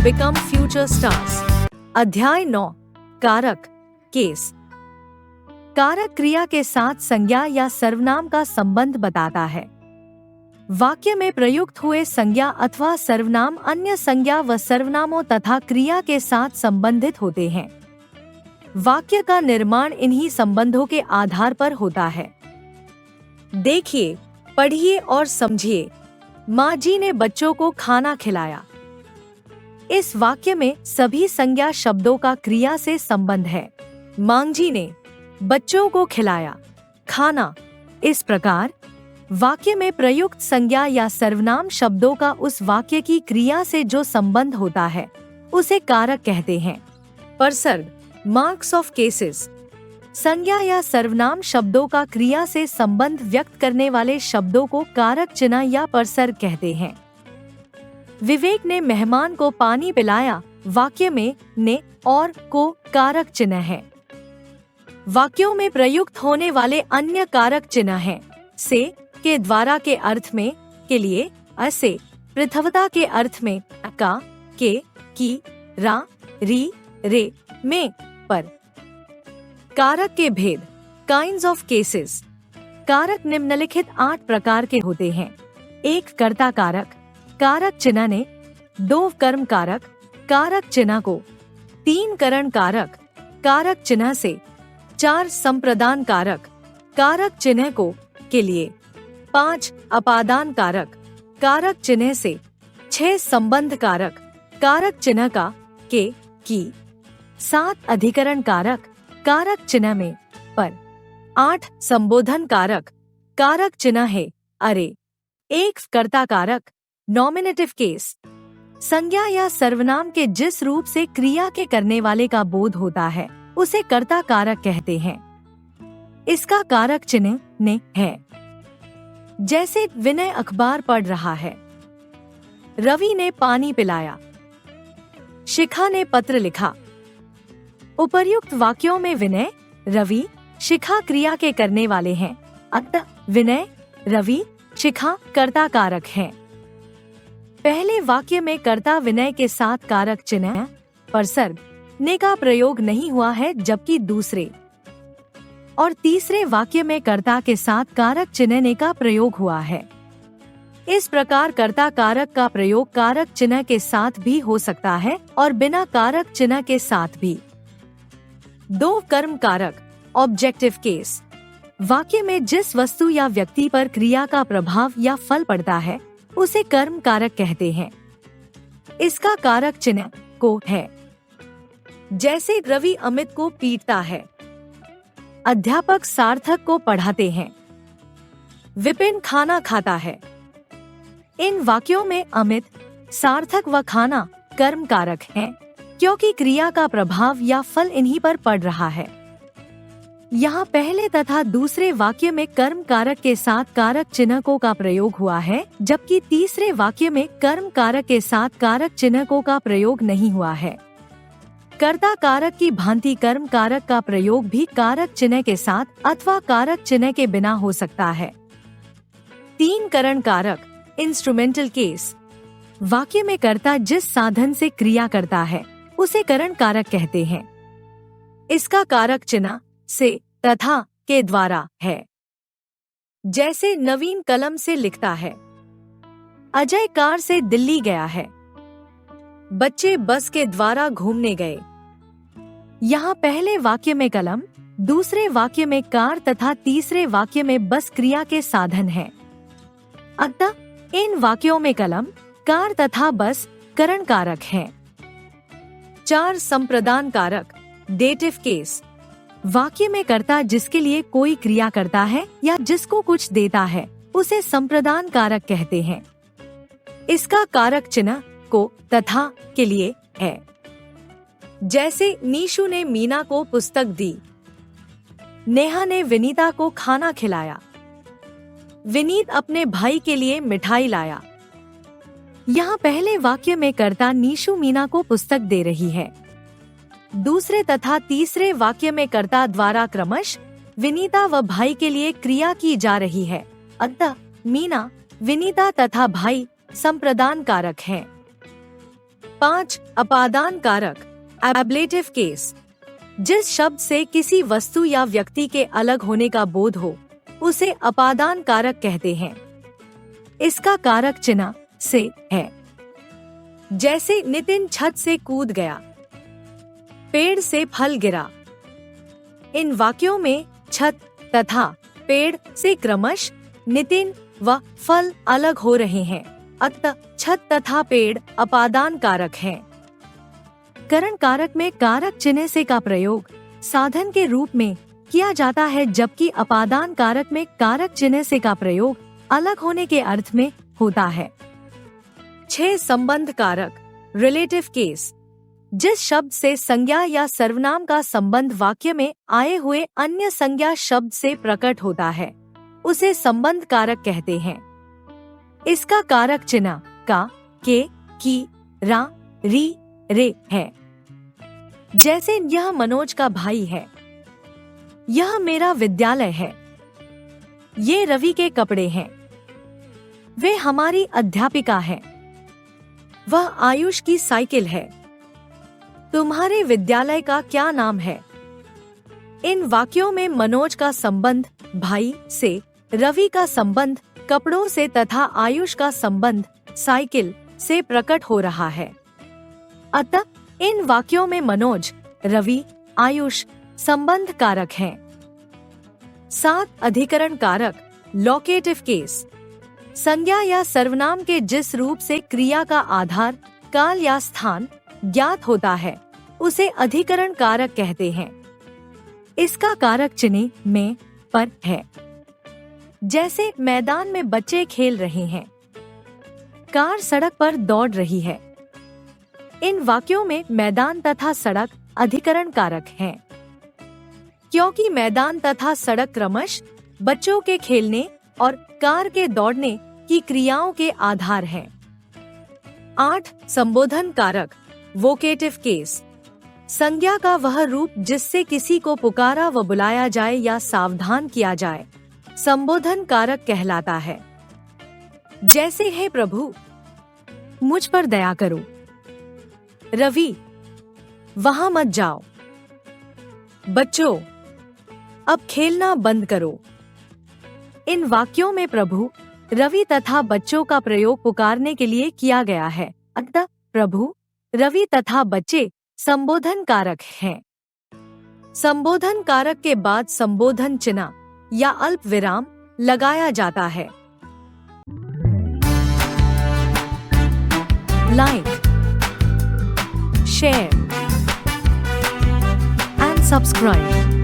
become future stars. अध्याय 9 कारक case. कारक क्रिया के साथ संज्ञा या सर्वनाम का संबंध बताता है। वाक्य में प्रयुक्त हुए संज्ञा अथवा सर्वनाम अन्य संज्ञा व सर्वनामों तथा क्रिया के साथ संबंधित होते हैं। वाक्य का निर्माण इन्हीं संबंधों के आधार पर होता है। देखिए, पढ़िए और समझिए। माँ जी ने बच्चों को खाना खिलाया। इस वाक्य में सभी संज्ञा शब्दों का क्रिया से संबंध है। माँ जी ने बच्चों को खिलाया खाना। इस प्रकार वाक्य में प्रयुक्त संज्ञा या सर्वनाम शब्दों का उस वाक्य की क्रिया से जो संबंध होता है उसे कारक कहते हैं। परसर्ग मार्क्स ऑफ केसेस। संज्ञा या सर्वनाम शब्दों का क्रिया से संबंध व्यक्त करने वाले शब्दों को कारक चिन्ह या परसर्ग कहते हैं। विवेक ने मेहमान को पानी पिलाया। वाक्य में ने और को कारक चिन्ह है। वाक्यों में प्रयुक्त होने वाले अन्य कारक चिन्ह हैं से, के, द्वारा के अर्थ में, के लिए, असे, पृथवता के अर्थ में, का, के, की, रा, री, रे, में, पर। कारक के भेद। Kinds of cases. कारक निम्नलिखित 8 प्रकार के होते हैं। 1 कर्ता कारक, कारक चिन्ह ने। 2 कर्म कारक, कारक चिन्ह को। 3 करण कारक, कारक चिन्ह से। 4 संप्रदान कारक, कारक चिन्ह को, के लिए। 5 अपादान कारक, कारक चिन्ह से। 6 संबंध कारक, कारक चिन्ह का, के, की। 7 अधिकरण कारक, कारक चिन्ह में, पर। 8 संबोधन कारक, कारक चिन्ह है, अरे। 1 कर्ता कारक, नॉमिनेटिव केस। संज्ञा या सर्वनाम के जिस रूप से क्रिया के करने वाले का बोध होता है उसे कर्ता कारक कहते हैं। इसका कारक चिन्ह ने है। जैसे विनय अखबार पढ़ रहा है। रवि ने पानी पिलाया। शिखा ने पत्र लिखा। उपर्युक्त वाक्यों में विनय, रवि, शिखा क्रिया के करने वाले हैं। अतः विनय, रवि, शिखा कर्ता कारक हैं। पहले वाक्य में कर्ता विनय के साथ कारक चिन्ह परसर्ग ने का प्रयोग नहीं हुआ है, जबकि दूसरे और तीसरे वाक्य में कर्ता के साथ कारक चिन्ह ने का प्रयोग हुआ है। इस प्रकार कर्ता कारक का प्रयोग कारक चिन्ह के साथ भी हो सकता है और बिना कारक चिन्ह के साथ भी। 2 कर्म कारक, ऑब्जेक्टिव केस। वाक्य में जिस वस्तु या व्यक्ति पर क्रिया का प्रभाव या फल पड़ता है उसे कर्म कारक कहते हैं। इसका कारक चिन्ह को है। जैसे रवि अमित को पीटता है। अध्यापक सार्थक को पढ़ाते हैं। विपिन खाना खाता है। इन वाक्यों में अमित, सार्थक व खाना कर्म कारक हैं, क्योंकि क्रिया का प्रभाव या फल इन्हीं पर पड़ रहा है। यहाँ पहले तथा दूसरे वाक्य में कर्म कारक के साथ कारक चिन्हकों का प्रयोग हुआ है, जबकि तीसरे वाक्य में कर्म कारक के साथ कारक चिन्हकों का प्रयोग नहीं हुआ है। कर्ता कारक की भांति कर्म कारक का प्रयोग भी कारक चिन्ह के साथ अथवा कारक चिन्ह के बिना हो सकता है। 3 करण कारक, इंस्ट्रूमेंटल केस। वाक्य में कर्ता जिस साधन से क्रिया करता है उसे करण कारक कहते हैं। इसका कारक चिन्ह से तथा के द्वारा है। जैसे नवीन कलम से लिखता है। अजय कार से दिल्ली गया है। बच्चे बस के द्वारा घूमने गए। यहाँ पहले वाक्य में कलम, दूसरे वाक्य में कार तथा तीसरे वाक्य में बस क्रिया के साधन हैं। अतः इन वाक्यों में कलम, कार तथा बस करण कारक हैं। 4 संप्रदान कारक, डेटिव केस। वाक्य में कर्ता जिसके लिए कोई क्रिया करता है या जिसको कुछ देता है उसे संप्रदान कारक कहते हैं। इसका कारक चिन्ह को तथा के लिए है। जैसे नीशु ने मीना को पुस्तक दी। नेहा ने विनीता को खाना खिलाया। विनीत अपने भाई के लिए मिठाई लाया। यहाँ पहले वाक्य में कर्ता नीशु मीना को पुस्तक दे रही है। दूसरे तथा तीसरे वाक्य में कर्ता द्वारा क्रमश विनीता व भाई के लिए क्रिया की जा रही है। अतः मीना, विनीता तथा भाई संप्रदान कारक हैं। 5. अपादान कारक एब्लेटिव केस। जिस शब्द से किसी वस्तु या व्यक्ति के अलग होने का बोध हो उसे अपादान कारक कहते हैं। इसका कारक चिन्ह से है। जैसे नितिन छत से कूद गया, पेड़ से फल गिरा। इन वाक्यों में छत तथा पेड़ से क्रमश नितिन व फल अलग हो रहे हैं, अतः छत तथा पेड़ अपादान कारक हैं। करण कारक में कारक चिन्ह से का प्रयोग साधन के रूप में किया जाता है, जबकि अपादान कारक में कारक चिन्ह से का प्रयोग अलग होने के अर्थ में होता है। 6. संबंध कारक रिलेटिव केस। जिस शब्द से संज्ञा या सर्वनाम का संबंध वाक्य में आए हुए अन्य संज्ञा शब्द से प्रकट होता है उसे संबंध कारक कहते हैं। इसका कारक चिन्ह का, के, की, रा, री, रे है। जैसे यह मनोज का भाई है, यह मेरा विद्यालय है, ये रवि के कपड़े हैं, वे हमारी अध्यापिका है, वह आयुष की साइकिल है, तुम्हारे विद्यालय का क्या नाम है। इन वाक्यों में मनोज का संबंध भाई से, रवि का संबंध कपड़ों से तथा आयुष का संबंध साइकिल से प्रकट हो रहा है। अतः इन वाक्यों में मनोज, रवि, आयुष संबंध कारक हैं। 7. अधिकरण कारक लोकेटिव केस। संज्ञा या सर्वनाम के जिस रूप से क्रिया का आधार, काल या स्थान ज्ञात होता है उसे अधिकरण कारक कहते हैं। इसका कारक चिन्ह में, पर है। जैसे मैदान में बच्चे खेल रहे हैं, कार सड़क पर दौड़ रही है। इन वाक्यों में मैदान तथा सड़क अधिकरण कारक हैं, क्योंकि मैदान तथा सड़क क्रमश बच्चों के खेलने और कार के दौड़ने की क्रियाओं के आधार हैं। 8. संबोधन कारक वोकेटिव केस। संज्ञा का वह रूप जिससे किसी को पुकारा व बुलाया जाए या सावधान किया जाए संबोधन कारक कहलाता है। जैसे हे प्रभु, मुझ पर दया करो, रवि, वहां मत जाओ, बच्चों, अब खेलना बंद करो। इन वाक्यों में प्रभु, रवि तथा बच्चों का प्रयोग पुकारने के लिए किया गया है, अतः प्रभु, रवि तथा बच्चे संबोधन कारक हैं। संबोधन कारक के बाद संबोधन चिन्ह या अल्प विराम लगाया जाता है। Like, share and subscribe.